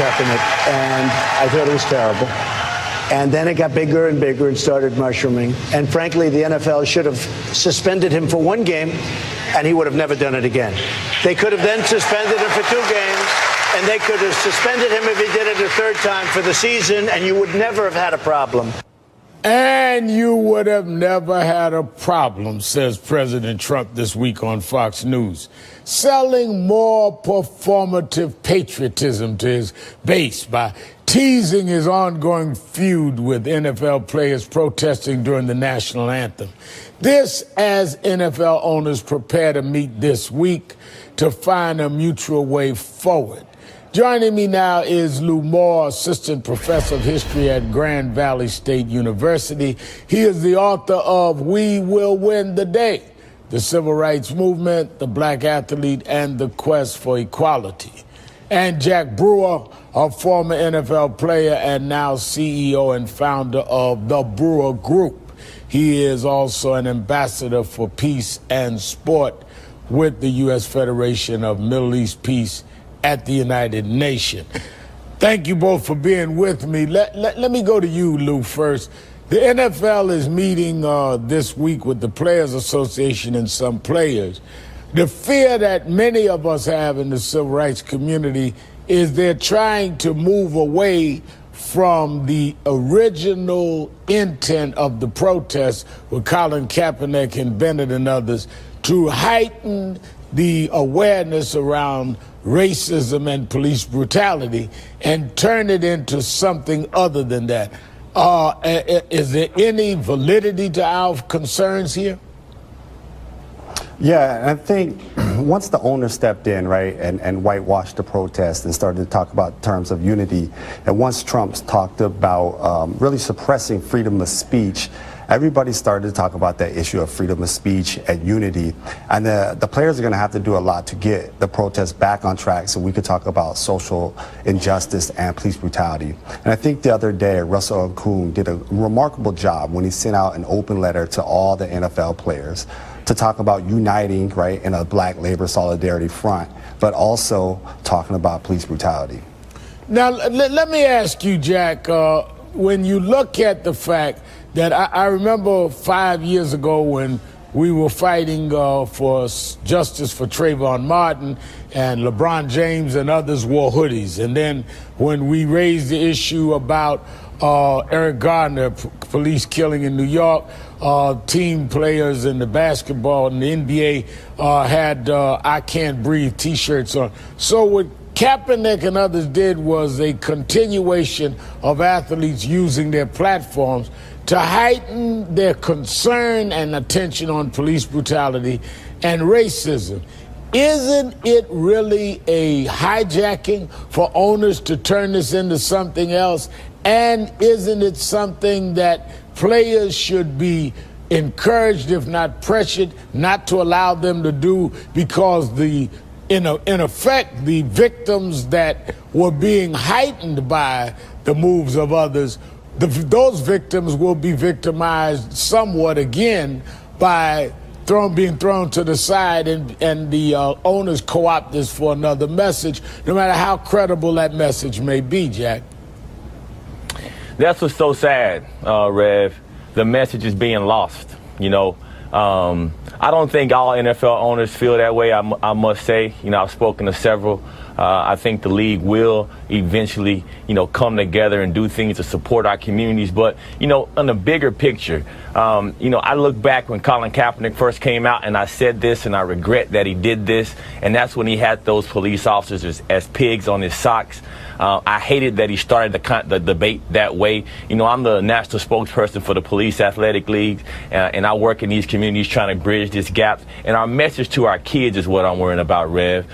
pep in it, and I thought it was terrible. And then it got bigger and bigger and started mushrooming. And frankly, the NFL should have suspended him for 1 game, and he would have never done it again. They could have then suspended him for 2 games, and they could have suspended him if he did it a 3rd time for the season, and you would never have had a problem. And you would have never had a problem, says President Trump this week on Fox News, selling more performative patriotism to his base by teasing his ongoing feud with NFL players protesting during the national anthem. This as NFL owners prepare to meet this week to find a mutual way forward. Joining me now is Lou Moore, Assistant Professor of History at Grand Valley State University. He is the author of We Will Win the Day, The Civil Rights Movement, the Black Athlete, and the Quest for Equality. And Jack Brewer, a former NFL player and now CEO and founder of the Brewer Group. He is also an ambassador for peace and sport with the U.S. Federation of Middle East Peace at the United Nations. Thank you both for being with me. Let me go to you, Lou, first. The NFL is meeting this week with the Players Association and some players. The fear that many of us have in the civil rights community is they're trying to move away from the original intent of the protest with Colin Kaepernick and Bennett and others to heighten the awareness around racism and police brutality and turn it into something other than that. Is there any validity to our concerns here? Yeah, I think once the owner stepped in, right, and whitewashed the protest and started to talk about terms of unity, and once Trump talked about really suppressing freedom of speech, everybody started to talk about that issue of freedom of speech and unity. And the players are going to have to do a lot to get the protest back on track so we could talk about social injustice and police brutality. And I think the other day, Russell Okung did a remarkable job when he sent out an open letter to all the NFL players to talk about uniting, right, in a Black labor solidarity front, but also talking about police brutality. Now, let me ask you, Jack, when you look at the fact that I remember 5 years ago when we were fighting for justice for Trayvon Martin, and LeBron James and others wore hoodies. And then when we raised the issue about Eric Garner, police killing in New York, team players in the basketball and the NBA had I Can't Breathe T-shirts on. So what Kaepernick and others did was a continuation of athletes using their platforms to heighten their concern and attention on police brutality and racism. Isn't it really a hijacking for owners to turn this into something else? And isn't it something that players should be encouraged, if not pressured, not to allow them to do, because in effect, the victims that were being heightened by the moves of others, those victims will be victimized somewhat again by being thrown to the side, and the owners co-opt this for another message, no matter how credible that message may be, Jack. That's what's so sad, Rev. The message is being lost, you know. I don't think all NFL owners feel that way, I must say. You know, I've spoken to several. I think the league will eventually, come together and do things to support our communities. But, on the bigger picture, I look back when Colin Kaepernick first came out, and I said this, and I regret that he did this. And that's when he had those police officers as pigs on his socks. I hated that he started the debate that way. I'm the national spokesperson for the Police Athletic League, and I work in these communities trying to bridge this gap. And our message to our kids is what I'm worrying about, Rev.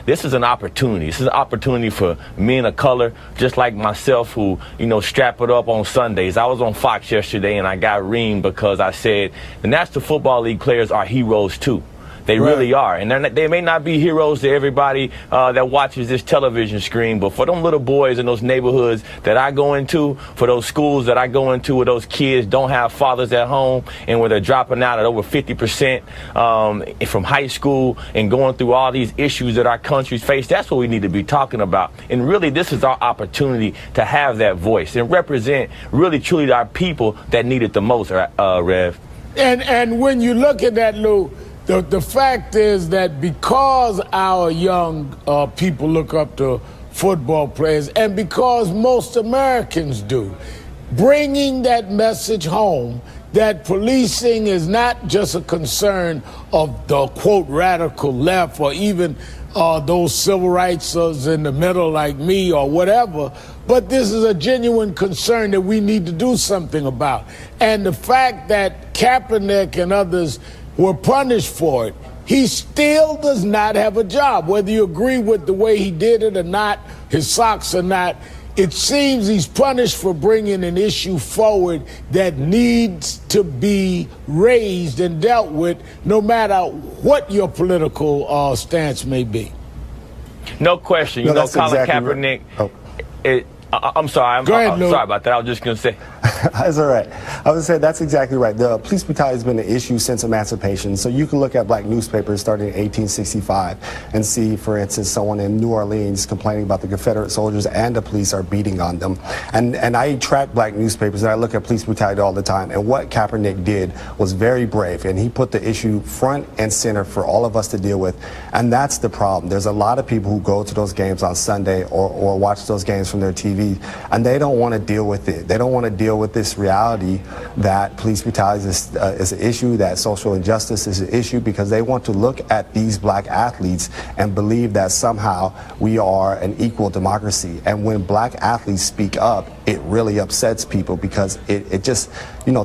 This is an opportunity. This is an opportunity for men of color, just like myself, who, strap it up on Sundays. I was on Fox yesterday, and I got reamed because I said the National Football League players are heroes, too. They really are. And they may not be heroes to everybody that watches this television screen, but for them little boys in those neighborhoods that I go into, for those schools that I go into where those kids don't have fathers at home and where they're dropping out at over 50% from high school and going through all these issues that our countries face, that's what we need to be talking about. And really, this is our opportunity to have that voice and represent really truly our people that need it the most, Rev. And when you look at that, Lou, the fact is that because our young people look up to football players, and because most Americans do, bringing that message home that policing is not just a concern of the, quote, radical left or even those civil rightsers in the middle like me or whatever, but this is a genuine concern that we need to do something about. And the fact that Kaepernick and others were punished for it, he still does not have a job. Whether you agree with the way he did it or not, his socks or not, it seems he's punished for bringing an issue forward that needs to be raised and dealt with, no matter what your political stance may be. No question. You know, Colin Kaepernick. Right. I'm sorry. I'm sorry about that. I was just going to say. That's all right. I would say that's exactly right. The police brutality has been an issue since emancipation. So you can look at black newspapers starting in 1865 and see, for instance, someone in New Orleans complaining about the Confederate soldiers and the police are beating on them. And I track black newspapers and I look at police brutality all the time. And what Kaepernick did was very brave. And he put the issue front and center for all of us to deal with. And that's the problem. There's a lot of people who go to those games on Sunday or watch those games from their TV, and they don't want to deal with it. They don't want to deal with this reality that police brutality is an issue, that social injustice is an issue, because they want to look at these black athletes and believe that somehow we are an equal democracy. And when black athletes speak up, it really upsets people because it just,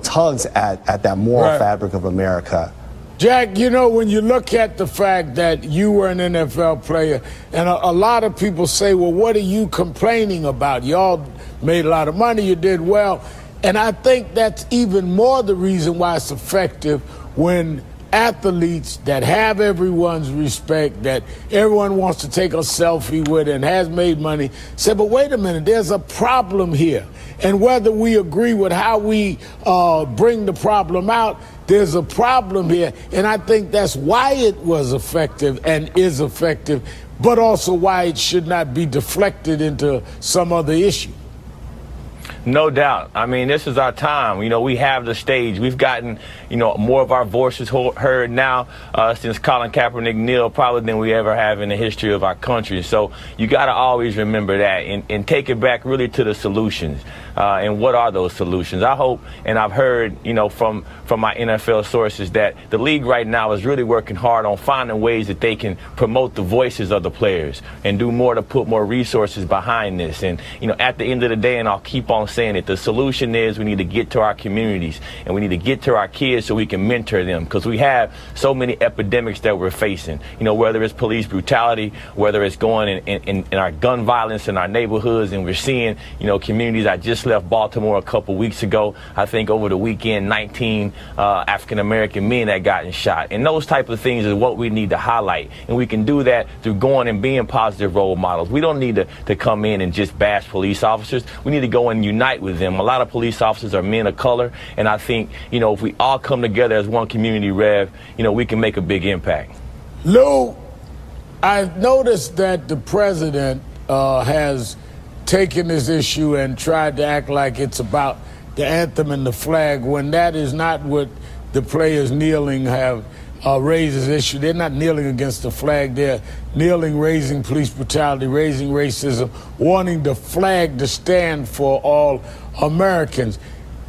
tugs at that moral fabric of America. Jack, when you look at the fact that you were an NFL player, and a lot of people say, well, what are you complaining about? Y'all made a lot of money, you did well. And I think that's even more the reason why it's effective when athletes that have everyone's respect, that everyone wants to take a selfie with and has made money, say, but wait a minute, there's a problem here. And whether we agree with how we bring the problem out, there's a problem here. And I think that's why it was effective and is effective, but also why it should not be deflected into some other issue. No doubt. I mean, this is our time. We have the stage. We've gotten, more of our voices heard now since Colin Kaepernick kneeled probably than we ever have in the history of our country. So you got to always remember that and take it back really to the solutions. And what are those solutions? I hope, and I've heard, from my NFL sources that the league right now is really working hard on finding ways that they can promote the voices of the players and do more to put more resources behind this. And, at the end of the day, and I'll keep on saying it, the solution is we need to get to our communities and we need to get to our kids so we can mentor them, because we have so many epidemics that we're facing, whether it's police brutality, whether it's going in our gun violence in our neighborhoods, and we're seeing, communities. I just left Baltimore a couple weeks ago. I think over the weekend, 19 African-American men that gotten shot. And those type of things is what we need to highlight. And we can do that through going and being positive role models. We don't need to come in and just bash police officers. We need to go and unite with them. A lot of police officers are men of color. And I think, if we all come together as one community, Rev, we can make a big impact. Lou, I've noticed that the president has taken this issue and tried to act like it's about the anthem and the flag, when that is not what the players kneeling have raised as issue. They're not kneeling against the flag. They're kneeling, raising police brutality, raising racism, wanting the flag to stand for all Americans.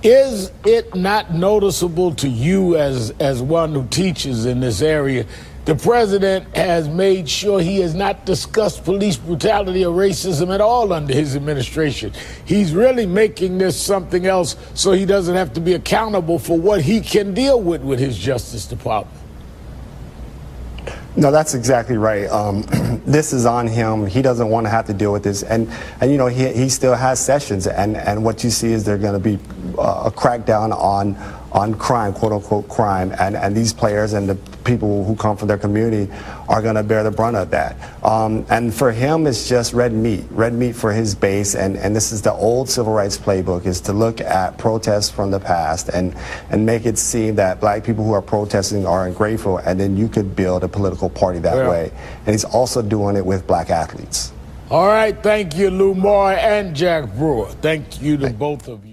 Is it not noticeable to you as one who teaches in this area? The president has made sure he has not discussed police brutality or racism at all under his administration. He's really making this something else so he doesn't have to be accountable for what he can deal with his Justice Department. No, that's exactly right. This is on him. He doesn't want to have to deal with this. And he still has sessions. And what you see is they're going to be a crackdown on crime, quote unquote crime, and these players and the people who come from their community are going to bear the brunt of that. And for him, it's just red meat for his base, and this is the old civil rights playbook, is to look at protests from the past and make it seem that black people who are protesting are ungrateful, and then you could build a political party that way. And he's also doing it with black athletes. All right, thank you, Lou Moore and Jack Brewer. Thank you to both of you.